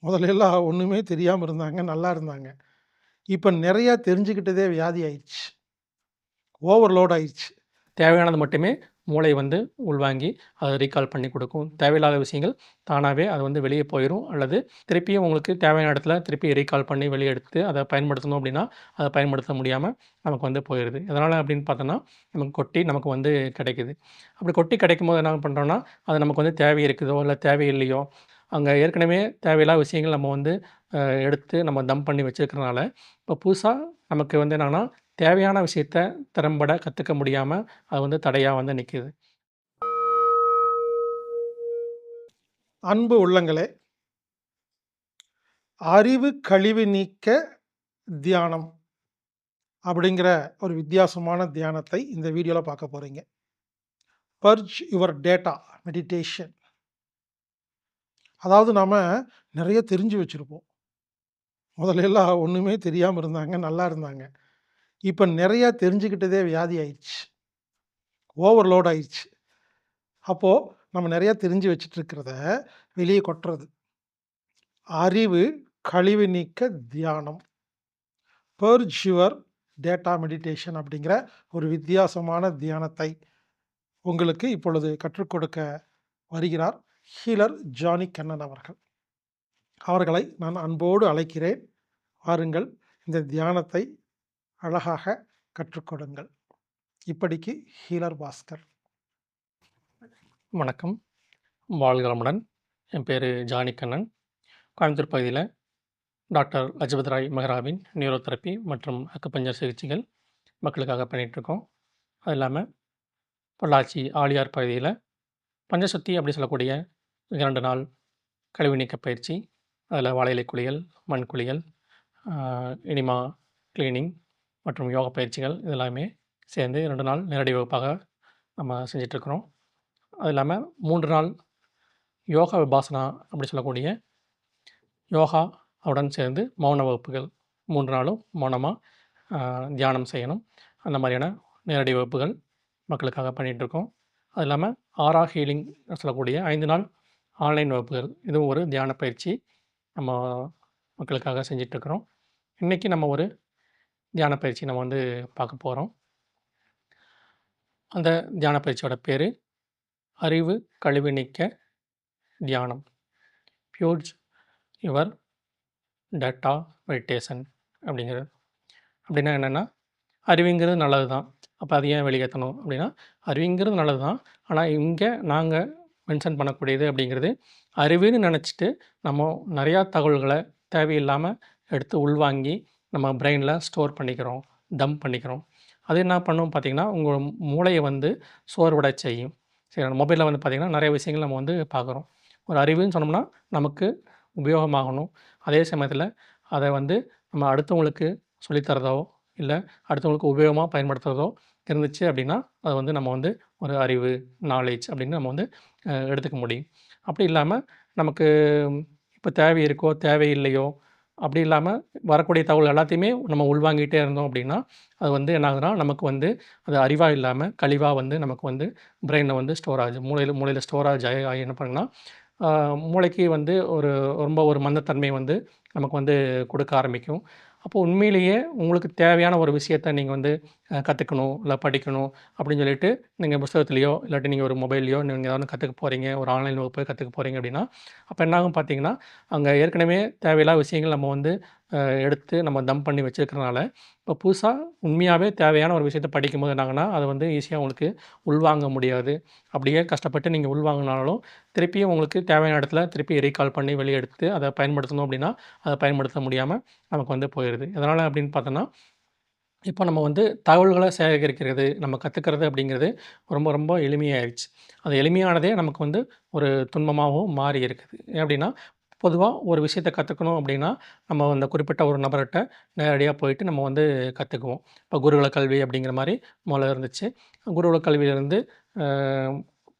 முதலெல்லாம் ஒண்ணுமே தெரியாம இருந்தாங்க. நல்லா இருந்தாங்க. இப்ப நெறையா தெரிஞ்சுக்கிட்டதே வியாதி ஆயிருச்சு. ஓவர்லோட் ஆயிருச்சு. தேவையானது மட்டுமே மூளை வந்து உள்வாங்கி, அத ரீகால் பண்ணி குடுக்கும். தேவையில்லாத விஷயங்கள் தானாவே அது வந்து வெளிய போயிரும். அல்லது திருப்பியும் உங்களுக்கு தேவையான இடத்துல திருப்பி ரீகால் பண்ணி வெளிய எடுத்து அத பயன்படுத்தணும் அப்டின்னா, அத பயன்படுத்த முடியாம நமக்கு வந்து போயிருது. எதனால அப்டின்னு பார்த்தோம்னா, நமக்கு கொட்டி நமக்கு வந்து கிடைக்குது. அப்படி கொட்டி கிடைக்கும்போது என்ன பண்றோம்னா, அது நமக்கு வந்து தேவை இருக்குதோ, இல்ல தேவையில்லையோ, அங்க ஏற்கனவே தேவையில்லாத விஷயங்கள் நம்ம வந்து எடுத்து நம்ம டம்ப் பண்ணி வச்சிருக்கிறனால, இப்போ புதுசா நமக்கு வந்து என்னன்னா, தேவையான விஷயத்த திறம்பட கத்துக்க முடியாம, அது வந்து தடையா வந்து நிக்குது. அன்பு உள்ளங்களே, அறிவு கழிவு நீக்க தியானம் அப்படிங்கிற ஒரு வித்தியாசமான தியானத்தை இந்த வீடியோல பார்க்க போறீங்க. Purge your data meditation. அதாவது நாம நெறைய தெரிஞ்சு வச்சிருப்போம். முதலெல்லாம் ஒண்ணுமே தெரியாம இருந்தாங்க. நல்லா இருந்தாங்க. இப்ப நெறையா தெரிஞ்சுக்கிட்டதே வியாதி ஆயிருச்சு. ஓவர்லோட் ஆயிருச்சு. அப்போ நம்ம நெறைய தெரிஞ்சு வச்சுட்டு இருக்கிறத வெளிய கொட்டுறது. அறிவு கழிவு நீக்க தியானம். பர்ஜ் யுவர் டேட்டா மெடிடேஷன் அப்படிங்கிற ஒரு வித்தியாசமான தியானத்தை உங்களுக்கு இப்பொழுது கற்றுக் கொடுக்க வருகிறார் ஹீலர் ஜானி கண்ணன் அவர்கள். அவர்களை நான் அன்போடு அழைக்கிறேன். வாருங்கள், இந்த தியானத்தை அழகாக கற்றுக்கொடுங்கள். இப்படிக்கு ஹீலர் பாஸ்கர். வணக்கம். வாழ்க வளமுடன். என் பேரு ஜானி கண்ணன். கோயம்புத்தூர் பகுதியில டாக்டர் லஜபத் ராய் மெஹ்ராபின் நியூரோதெரப்பி மற்றும் அக்குபஞ்சர் சிகிச்சைகள் மக்களுக்காக பண்ணிட்டுருக்கோம். அது இல்லாம பொள்ளாச்சி ஆழியார் பகுதியில பஞ்சசுத்தி அப்படி சொல்லக்கூடிய 2 நாள் கழிவு நீக்க பயிற்சி. அதில வாழை இலை குளியல், மண் குளியல், ஆ எனிமா கிளீனிங் மற்றும் யோகா பயிற்சிகள் இது எல்லாமே சேர்ந்து 2 நாள் நேரடி வகுப்பாக நம்ம செஞ்சுட்ருக்கிறோம். அது இல்லாம 3 நாள் யோகா விபாசனா அப்படி சொல்லக்கூடிய யோகா உடன் சேர்ந்து மௌன வகுப்புகள் 3 நாளும் மௌனமா தியானம் செய்யணும். அந்த மாதிரியான நேரடி வகுப்புகள் மக்களுக்காக பண்ணிகிட்ருக்கோம். அது இல்லாமல் ஆரா ஹீலிங் சொல்லக்கூடிய 5 நாள் ஆன்லைன் வகுப்புகள் இதுவும் ஒரு தியான பயிற்சி நம்ம மக்களுக்காக செஞ்சிட்ருக்கிறோம். இன்றைக்கி நம்ம ஒரு தியான பயிற்சி நம்ம வந்து பார்க்க போகிறோம். அந்த தியான பயிற்சியோட பேர் அறிவு கழிவு நீக்க தியானம். பியூர்ஜ் யுவர் டேட்டா மெடிடேஷன் அப்படிங்கிறது. அப்படின்னா என்னென்னா, அறிவுங்கிறது நல்லது தான். அப்போ அது ஏன் வெளியேற்றணும் அப்படின்னா, அறிவுங்கிறது நல்லது தான். ஆனால் இங்கே நாங்கள் மென்ஷன் பண்ணக்கூடியது அப்படிங்கிறது, அறிவுன்னு நினச்சிட்டு நம்ம நிறையா தகவல்களை தேவையில்லாமல் எடுத்து உள்வாங்கி நம்ம பிரெயினில் ஸ்டோர் பண்ணிக்கிறோம், டம்ப் பண்ணிக்கிறோம். அது என்ன பண்ணும் பார்த்தீங்கன்னா, உங்கள் மூளையை வந்து சோர்வடை செய்யும். சரி, மொபைலில் வந்து பார்த்திங்கன்னா நிறைய விஷயங்கள் நம்ம வந்து பார்க்குறோம். ஒரு அறிவுன்னு சொன்னோம்னா நமக்கு உபயோகமாகணும். அதே சமயத்தில் அதை வந்து நம்ம அடுத்தவங்களுக்கு சொல்லித்தரதோ, இல்ல அடுத்தவங்களுக்கு உபயோகமா பயன்படுத்துறதோ இருந்துச்சு அப்படின்னா, அது வந்து நம்ம வந்து ஒரு அறிவு, நாலேட்ஜ் அப்படின்னு நம்ம வந்து எடுத்துக்க முடியும். அப்படி இல்லாம நமக்கு இப்போ தேவை இருக்கோ, தேவையில்லையோ, அப்படி இல்லாம வரக்கூடிய தகவல் எல்லாத்தையுமே நம்ம உள்வாங்கிட்டே இருந்தோம் அப்படின்னா, அது வந்து என்ன ஆகுதுன்னா, நமக்கு வந்து அது அறிவா இல்லாம கழிவா வந்து நமக்கு வந்து பிரெயின்ல வந்து ஸ்டோர் ஆகுது. மூளையில ஸ்டோரேஜ் ஆகி ஆகி என்ன பண்ணுன்னா, ஆ மூளைக்கு வந்து ரொம்ப ஒரு மந்தத்தன்மை வந்து நமக்கு வந்து கொடுக்க ஆரம்பிக்கும். அப்போ உண்மையிலேயே உங்களுக்கு தேவையான ஒரு விஷயத்த நீங்க வந்து கத்துக்கணும், இல்ல படிக்கணும் அப்படின்னு சொல்லிட்டு நீங்க புஸ்தகத்திலயோ, இல்லாட்டி நீங்க ஒரு மொபைல்லயோ நீங்க ஏதாவது ஒண்ணு கத்துக்க போறீங்க, ஒரு ஆன்லைன் வகுப்பு கத்துக்க போறீங்க அப்படின்னா, அப்ப என்ன ஆகும் பார்த்தீங்கன்னா, அங்க ஏற்கனவே தேவையில்லாத விஷயங்கள் நம்ம வந்து எடுத்து நம்ம டம்ப் பண்ணி வச்சிருக்கிறனால, இப்போ புதுசா உண்மையாவே தேவையான ஒரு விஷயத்த படிக்கும்போது என்ன ஆகும்னா, அத வந்து ஈஸியா உங்களுக்கு உள்வாங்க முடியாது. அப்படியே கஷ்டப்பட்டு நீங்க உள்வாங்குனாலும், திருப்பியும் உங்களுக்கு தேவையான இடத்துல திருப்பி ரீகால் பண்ணி வெளிய எடுத்து அத பயன்படுத்தணும் அப்படின்னா, அத பயன்படுத்த முடியாம நமக்கு வந்து போயிருது. எதனால அப்படின்னு பார்த்தோன்னா, இப்போ நம்ம வந்து தகவல்கள சேகரிக்கிறது, நம்ம கத்துக்கிறது அப்படிங்கிறது ரொம்ப ரொம்ப எளிமையாயிருச்சு. அது எளிமையானதே நமக்கு வந்து ஒரு துன்பமாவும் மாறி இருக்குது. ஏன் அப்படின்னா, பொதுவா ஒரு விஷயத்த கத்துக்கணும் அப்படின்னா, நம்ம அந்த குறிப்பிட்ட ஒரு நபர்ட்ட நேரடியா போயிட்டு நம்ம வந்து கத்துக்குவோம். இப்போ குருகுல கல்வி அப்படிங்கிற மாரி மொதல்ல இருந்துச்சு. குருகுல கல்வியிலிருந்து அ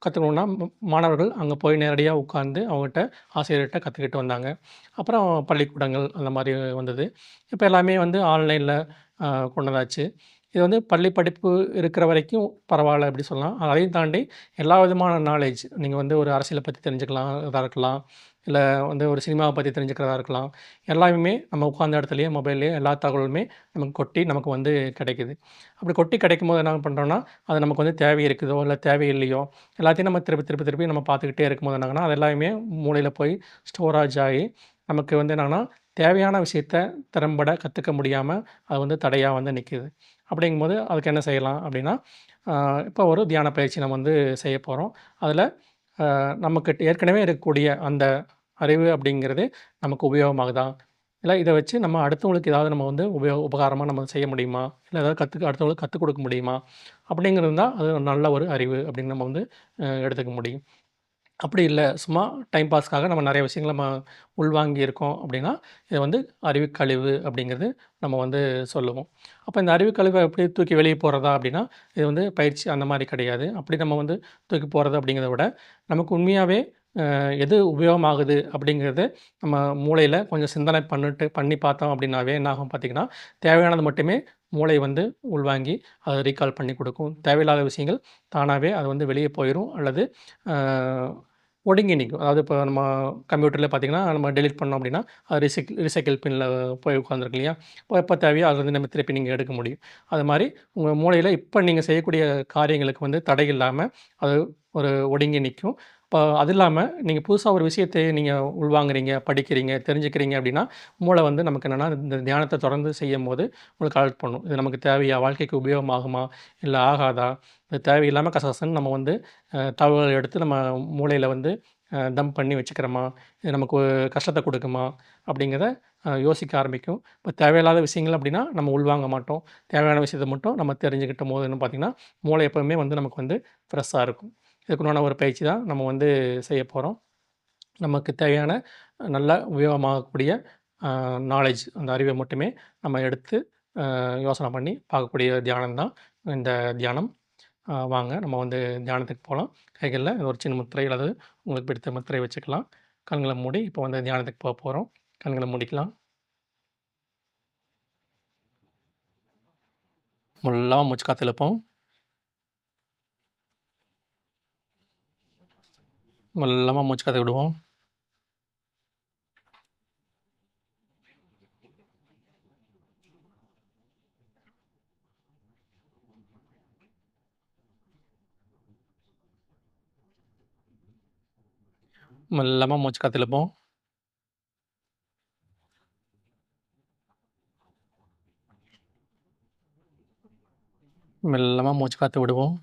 கத்துக்கணும்னா மாணவர்கள் அங்க போய் நேரடியா உட்கார்ந்து அவங்கட்ட ஆசிரியர்ட்ட கத்துக்கிட்டு வந்தாங்க. அப்புறம் பள்ளிக்கூடங்கள் அந்த மாரி வந்தது. இப்ப எல்லாமே வந்து ஆன்லைன்ல கொண்டு வந்தாச்சு. இது வந்து பள்ளி படிப்பு இருக்கிற வரைக்கும் பரவாயில்ல அப்படி சொல்லலாம். அதையும் தாண்டி எல்லா விதமான நாலேட்ஜ் நீங்க வந்து ஒரு அரசியல பத்தி தெரிஞ்சுக்கலாம் இதா இருக்கலாம். இல்ல வந்து ஒரு சினிமாவ பத்தி தெரிஞ்சுக்கிறதா இருக்கலாம். எல்லாமே நம்ம உட்காந்த இடத்துலயே மொபைல்லயே எல்லா தகவலுமே நமக்கு கொட்டி நமக்கு வந்து கிடைக்குது. அப்படி கொட்டி கிடைக்கும்போது என்ன பண்றோம்னா, அது நமக்கு வந்து தேவை இருக்குதோ, இல்ல தேவையில்லையோ, எல்லாத்தையும் நம்ம திருப்பி, திருப்பி, திருப்பி நம்ம பார்த்துக்கிட்டே இருக்கும்போது என்னாகும்னா, அது எல்லாமே மூளையில போய் ஸ்டோரேஜ் ஆகி, நமக்கு வந்து என்னன்னா, தேவையான விஷயத்த திறம்பட கத்துக்க முடியாம, அது வந்து தடையா வந்து நிக்குது. அப்படிங்கும்போது அதுக்கு என்ன செய்யலாம் அப்படின்னா, அ இப்போ ஒரு தியான பயிற்சி நம்ம வந்து செய்ய போறோம். அதில நமக்கு ஏற்கனவே இருக்கக்கூடிய அந்த அறிவு அப்படிங்கிறது நமக்கு உபயோகமாகுதா? இல்ல இத வச்சு நம்ம அடுத்தவங்களுக்கு ஏதாவது நம்ம வந்து உபகாரமா நம்ம செய்ய முடியுமா? இல்ல ஏதாவது அடுத்தவங்களுக்கு கத்துக் கொடுக்க முடியுமா? அப்படிங்கிறது தான் அது ஒரு நல்ல ஒரு அறிவு அப்படின்னு நம்ம வந்து எடுத்துக்க முடியும். அப்படி இல்ல, சும்மா டைம் பாஸ்க்காக நம்ம நெறைய விஷயங்கள நம்ம உள்வாங்கி இருக்கோம் அப்படின்னா, இத வந்து அறிவுக்கழிவு அப்படிங்கிறது நம்ம வந்து சொல்லுவோம். அப்ப இந்த அறிவுக்கழிவ எப்படி தூக்கி வெளிய போடுறதா அப்படின்னா, இது வந்து பயிற்சி அந்த மாரி கிடையாது. அப்படி நம்ம வந்து தூக்கி போடுறது அப்படிங்கிறத விட, நமக்கு உண்மையாவே எது உபயோகமாகுது அப்படிங்கிறது நம்ம மூளையில கொஞ்சம் சிந்தனை பண்ணி பார்த்தோம் அப்படின்னாவே என்ன ஆகும் பார்த்தீங்கன்னா, தேவையானது மட்டுமே மூளை வந்து உள்வாங்கி அத ரீகால் பண்ணி குடுக்கும். தேவையில்லாத விஷயங்கள் தானாவே அது வந்து வெளிய போயிரும். அல்லது அ ஒடுங்கி நிக்கும். அதாவது இப்போ நம்ம கம்ப்யூட்டர்ல பார்த்தீங்கன்னா, நம்ம டெலீட் பண்ணோம் அப்படின்னா, அது ரீசைக்கிள் பின்ல போய் உட்காந்துருக்கு இல்லையா? அப்போ எப்போ தேவையோ அதுலருந்து நம்ம திருப்பி நீங்க எடுக்க முடியும். அது மாரி உங்க மூளையில இப்ப நீங்க செய்யக்கூடிய காரியங்களுக்கு வந்து தடை இல்லாம, அது ஒரு ஒடுங்கி நிக்கும். இப்போ அது இல்லாம நீங்க புதுசா ஒரு விஷயத்த நீங்க உள்வாங்குறீங்க, படிக்கிறீங்க, தெரிஞ்சுக்கிறீங்க அப்படின்னா, மூளை வந்து நமக்கு என்னன்னா, இந்த தியானத்த தொடர்ந்து செய்யும்போது உங்களுக்கு அலர்ட் பண்ணும். இது நமக்கு தேவையா? வாழ்க்கைக்கு உபயோகமாகுமா? இல்ல ஆகாதா? இது தேவையில்லாம கசகசன்னு நம்ம வந்து தகவல்கள எடுத்து நம்ம மூளையில வந்து டம்ப் பண்ணி வச்சுக்கிறோமா? இது நமக்கு கஷ்டத்த குடுக்குமா? அப்படிங்கிறத யோசிக்க ஆரம்பிக்கும். இப்போ தேவையில்லாத விஷயங்கள் அப்படின்னா, நம்ம உள்வாங்க மாட்டோம். தேவையான விஷயத்த மட்டும் நம்ம தெரிஞ்சுக்கிட்டம்போது என்ன பார்த்தீங்கன்னா, மூளை எப்பவுமே வந்து நமக்கு வந்து ஃப்ரெஷ்ஷா இருக்கும். இதுக்குண்டான ஒரு பயிற்சி தான் நம்ம வந்து செய்ய போறோம். நமக்கு தேவையான நல்ல உபயோகமாகக்கூடிய நாலேட்ஜ் அந்த அறிவை மட்டுமே நம்ம எடுத்து யோசனை பண்ணி பார்க்கக்கூடிய தியானம் தான் இந்த தியானம். வாங்க நம்ம வந்து தியானத்துக்கு போலாம். கைகள்ல ஒரு சின்ன முத்திரை அல்லது உங்களுக்கு பிடித்த முத்திரை வச்சுக்கலாம். கண்கள மூடி இப்போ வந்து தியானத்துக்கு போறோம். கண்கள மூடிக்கலாம். மெல்லமா மூச்சு காத்து இழுப்போம். மெல்லமா மூச்சு காத்த விடுவோம். மெல்லமா மூச்சு காத்து இழுப்போம். மெல்லமா மூச்சு காத்து விடுவோம்.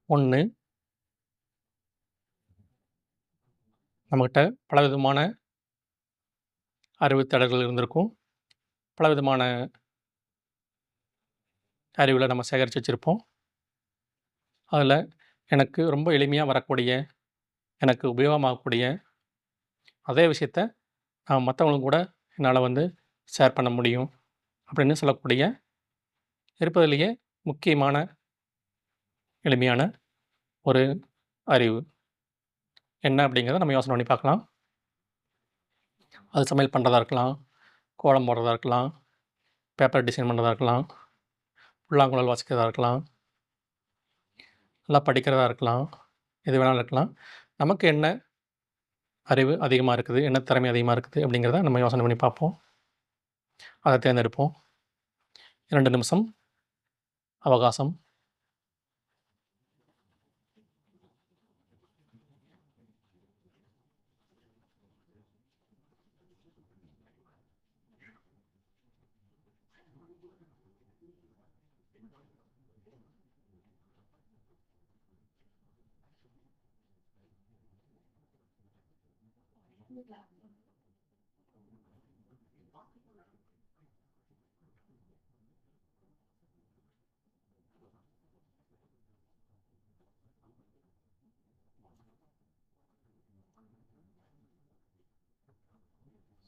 1 நம்மகிட்ட பலவிதமான அறிவு தேடல்கள் இருந்திருக்கும். பலவிதமான அறிவுகள நம்ம சேகரிச்சு வச்சிருப்போம். அதில எனக்கு ரொம்ப எளிமையா வரக்கூடிய, எனக்கு உபயோகமாகக்கூடிய அதே விஷயத்த நான் மத்தவங்களுக்கு கூட என்னால வந்து ஷேர் பண்ண முடியும். அப்படின்னு சொல்லக்கூடிய இருப்பதிலேயே முக்கியமான, எளிமையான ஒரு அறிவு. என்ன அப்படிங்கிறத நம்ம யோசனை பண்ணி பார்க்கலாம். அது சமையல் பண்றதா இருக்கலாம், கோலம் போடுறதா இருக்கலாம், பேப்பர் டிசைன் பண்றதா இருக்கலாம், புல்லாங்குழல் வாசிக்கிறதா இருக்கலாம், நல்லா படிக்கிறதா இருக்கலாம், எது வேணாலும் இருக்கலாம். நமக்கு என்ன அறிவு அதிகமா இருக்குது, என்ன திறமை அதிகமா இருக்குது அப்படிங்கிறத நம்ம யோசனை பண்ணி பார்ப்போம். அத தேர்ந்தெடுப்போம். 2 நிமிஷம் அவகாசம்.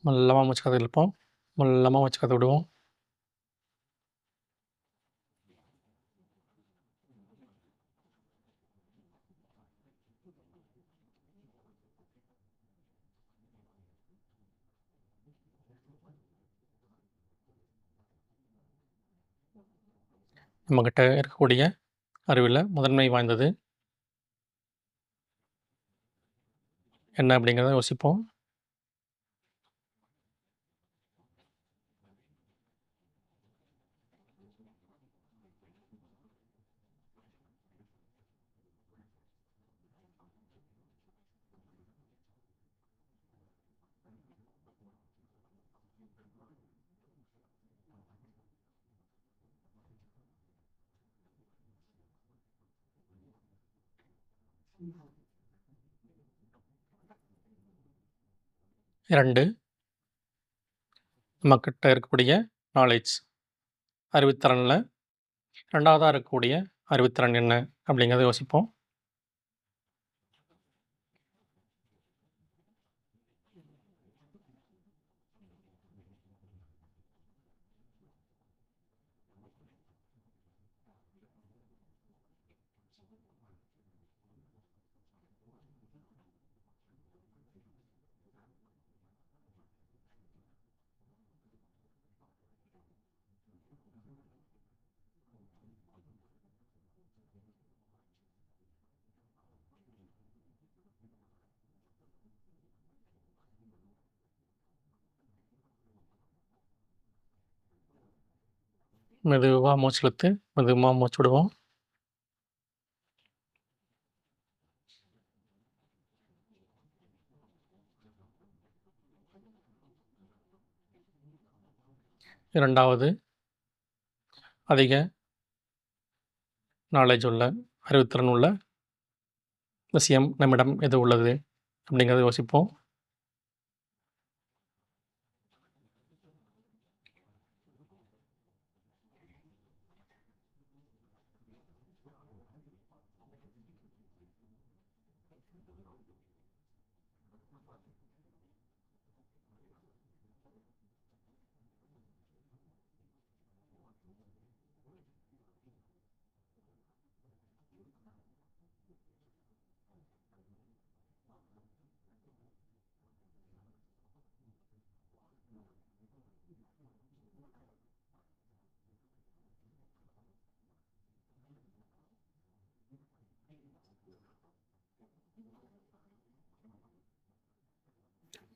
மெல்லமா மூச்சு காற்று இழுப்போம். மெல்லமா மூச்சு காற்று விடுவோம். நம்மக்கிட்ட இருக்கக்கூடிய அறிவில் முதன்மை வாய்ந்தது என்ன அப்படிங்கிறத யோசிப்போம். இரண்டு, நம்மக்கிட்ட இருக்கக்கூடிய நாலேஜ் அறிவுத்திறனில் ரெண்டாவதாக இருக்கக்கூடிய அறிவுத்திறன் என்ன அப்படிங்கிறத யோசிப்போம். மெதுவாக மூச்சு இழுத்து மெதுவாக மூச்சு விடுவோம். இரண்டாவது, அதிக நாலேஜ் உள்ள அறிவுத்திறன் உள்ள விஷயம் நம்மிடம் எது உள்ளது அப்படிங்கிறத யோசிப்போம்.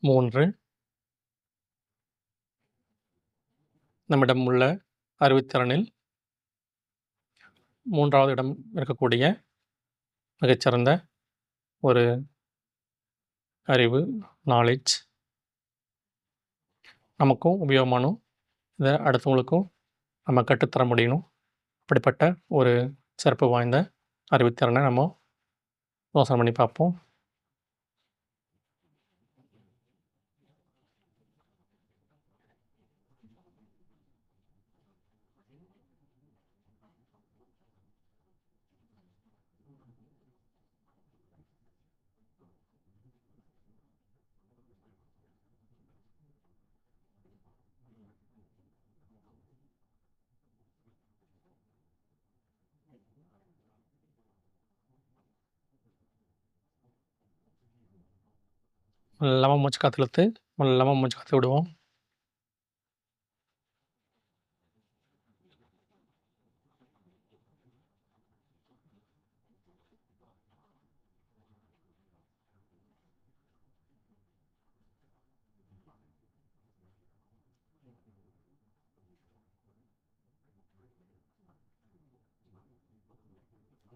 மூன்று, நம்மிடம் உள்ள அறிவுத்திறனில் மூன்றாவது இடம் இருக்கக்கூடிய மிகச்சிறந்த ஒரு அறிவு நாலேஜ் நமக்கும் உபயோகமானும் இதை அடுத்தவங்களுக்கும் நம்ம கற்றுத்தர முடியணும். அப்படிப்பட்ட ஒரு சிறப்பு வாய்ந்த அறிவுத்திறனை நம்ம யோசனை பண்ணி பார்ப்போம். மெல்லமா மூச்சு காற்று இழுத்து மெல்லமா மூச்சு காற்று விடுவோம்.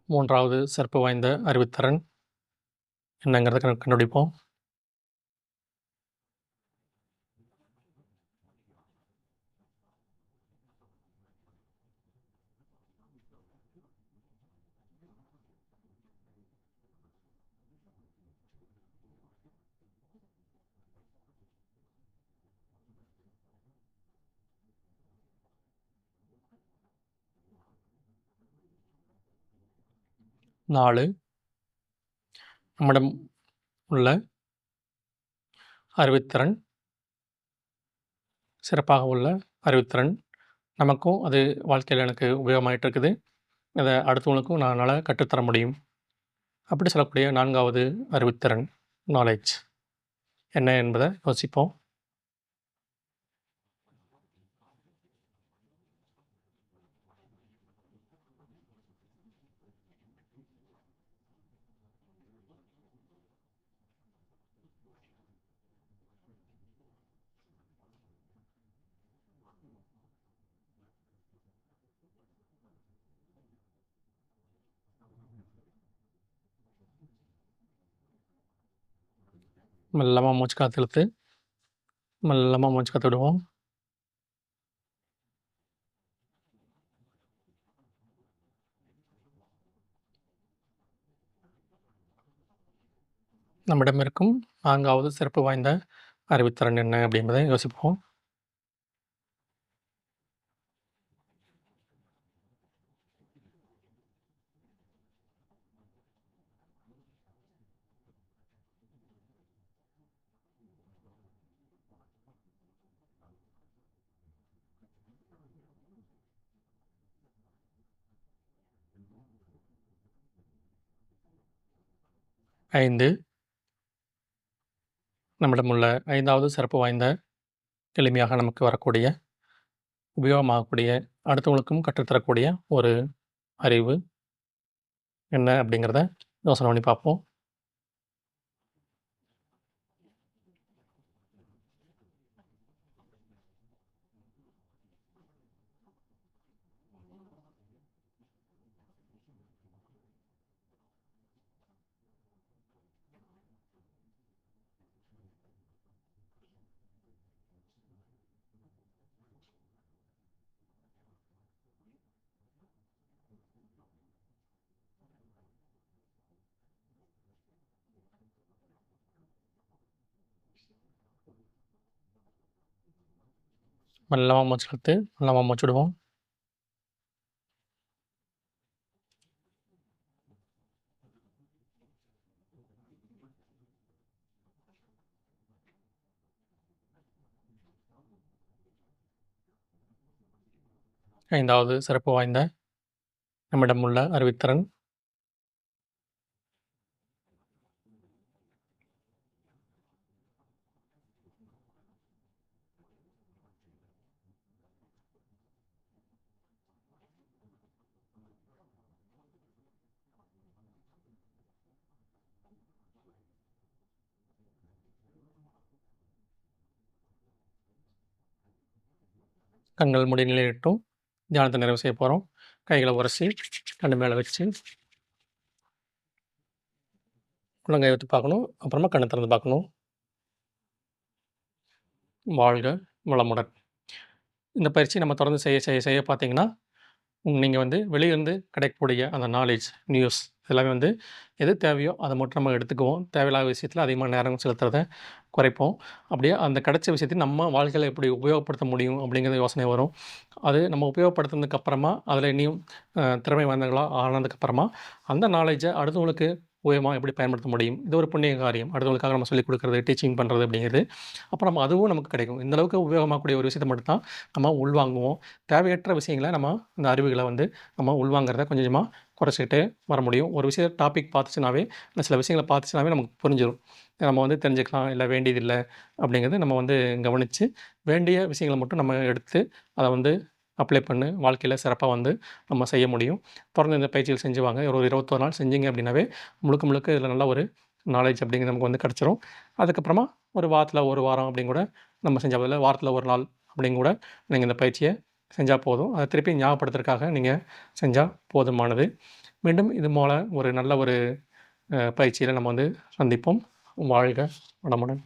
மூன்றாவது சிறப்பு வாய்ந்த அறிவுத்திறன் என்னங்கிறத கண்டுபிடிப்போம். நாலு, நம்மிடம் உள்ள அறிவுத்திறன் சிறப்பாக உள்ள அறிவுத்திறன். நமக்கும் அது வாழ்க்கையில் எனக்கு உபயோகமாயிட்டு இருக்குது. அதை அடுத்தவங்களுக்கும் நான் என்னால் கற்றுத்தர முடியும். அப்படி சொல்லக்கூடிய 4வது அறிவுத்திறன் நாலேட்ஜ் என்ன என்பதை யோசிப்போம். மெல்லமாக மூச்சு காற்று இழுத்து மெல்லமாக மூச்சு காற்று விடுவோம். நம்மிடம் இருக்கும் 4வது சிறப்பு வாய்ந்த அறிவுத்திறன் என்ன அப்படின்றதை யோசிப்போம். ஐந்து நம்மிடம் உள்ள 5வது சிறப்பு வாய்ந்த எளிமையாக நமக்கு வரக்கூடிய உபயோகமாகக்கூடிய அடுத்தவங்களுக்கும் கற்றுத்தரக்கூடிய ஒரு அறிவு என்ன அப்படிங்கிறத யோசனை பண்ணி பார்ப்போம். மெல்லமாக மூச்சு இழுத்து மெல்லமாக மூச்சு விடுவோம். ஐந்தாவது சிறப்பு வாய்ந்த நம்மிடம் உள்ள அறிவுத்திறன் கண்கள் மூடி நிலையிட்டும் தியானத்தை நிறைவு செய்ய போகிறோம். கைகளை உரசி கண்ணு மேலே வச்சு உள்ளங்கை வைத்து பார்க்கணும். அப்புறமா கண்ணை திறந்து பார்க்கணும். வாழ்க வளமுடன். இந்த பயிற்சி நம்ம தொடர்ந்து செய்ய செய்ய செய்ய பார்த்தீங்கன்னா நீங்கள் வந்து வெளியிருந்து கிடைக்கக்கூடிய அந்த நாலேஜ், நியூஸ் எல்லாமே வந்து எது தேவையோ அதை மட்டும் நம்ம எடுத்துக்குவோம். தேவையில்லாத விஷயத்தில் அதிகமாக நேரம் செலுத்துறத குறைப்போம். அப்படியே அந்த கிடைச்ச விஷயத்தை நம்ம வாழ்க்கையில் எப்படி உபயோகப்படுத்த முடியும் அப்படிங்கிற யோசனை வரும். அது நம்ம உபயோகப்படுத்தினதுக்கு அப்புறமா அதில் இனியும் திறமை வாய்ந்தவங்களா ஆனதுக்கப்புறமா அந்த நாலேஜை அடுத்தவங்களுக்கு உபயோகமாக எப்படி பயன்படுத்த முடியும். இது ஒரு புண்ணிய காரியம். அடுத்தவங்களுக்காக நம்ம சொல்லிக் கொடுக்குறது, டீச்சிங் பண்ணுறது அப்படிங்கிறது. அப்போ நம்ம அதுவும் நமக்கு கிடைக்கும். இந்த அளவுக்கு உபயோகமாகக்கூடிய ஒரு விஷயத்தை மட்டும் தான் நம்ம உள்வாங்குவோம். தேவையற்ற விஷயங்களை நம்ம இந்த அறிவுகளை வந்து நம்ம உள்வாங்கிறத கொஞ்சம் கொஞ்சமாக குறைச்சிக்கிட்டே வர முடியும். ஒரு விஷயம் டாபிக் பார்த்துச்சுனாவே இல்லை சில விஷயங்களை பார்த்துச்சுனாவே நமக்கு புரிஞ்சிடும். நம்ம வந்து தெரிஞ்சுக்கலாம், இல்லை வேண்டியதில்லை அப்படிங்கிறது நம்ம வந்து கவனித்து வேண்டிய விஷயங்களை மட்டும் நம்ம எடுத்து அதை வந்து அப்ளை பண்ணி வாழ்க்கையில் சிறப்பாக வந்து நம்ம செய்ய முடியும். தொடர்ந்து இந்த பயிற்சிகள் செஞ்சு வாங்க. ஒரு 21 நாள் செஞ்சீங்க அப்படின்னாவே முழுக்க முழுக்க இதில் நல்ல ஒரு நாலேஜ் அப்படிங்கிறது நமக்கு வந்து கிடச்சிரும். அதுக்கப்புறமா ஒரு வாரத்தில் ஒரு வாரம் அப்படின்னு கூட நம்ம செஞ்சால் பதில் வாரத்தில் ஒரு நாள் அப்படின்னு கூட நீங்கள் இந்த பயிற்சியை செஞ்சால் போதும். அதை திருப்பி ஞாபகப்படுத்துறதுக்காக நீங்கள் செஞ்சால் போதுமானது. மீண்டும் இது போல் ஒரு நல்ல ஒரு பயிற்சியில் நம்ம வந்து சந்திப்போம். வாழ்க வளமுடன்.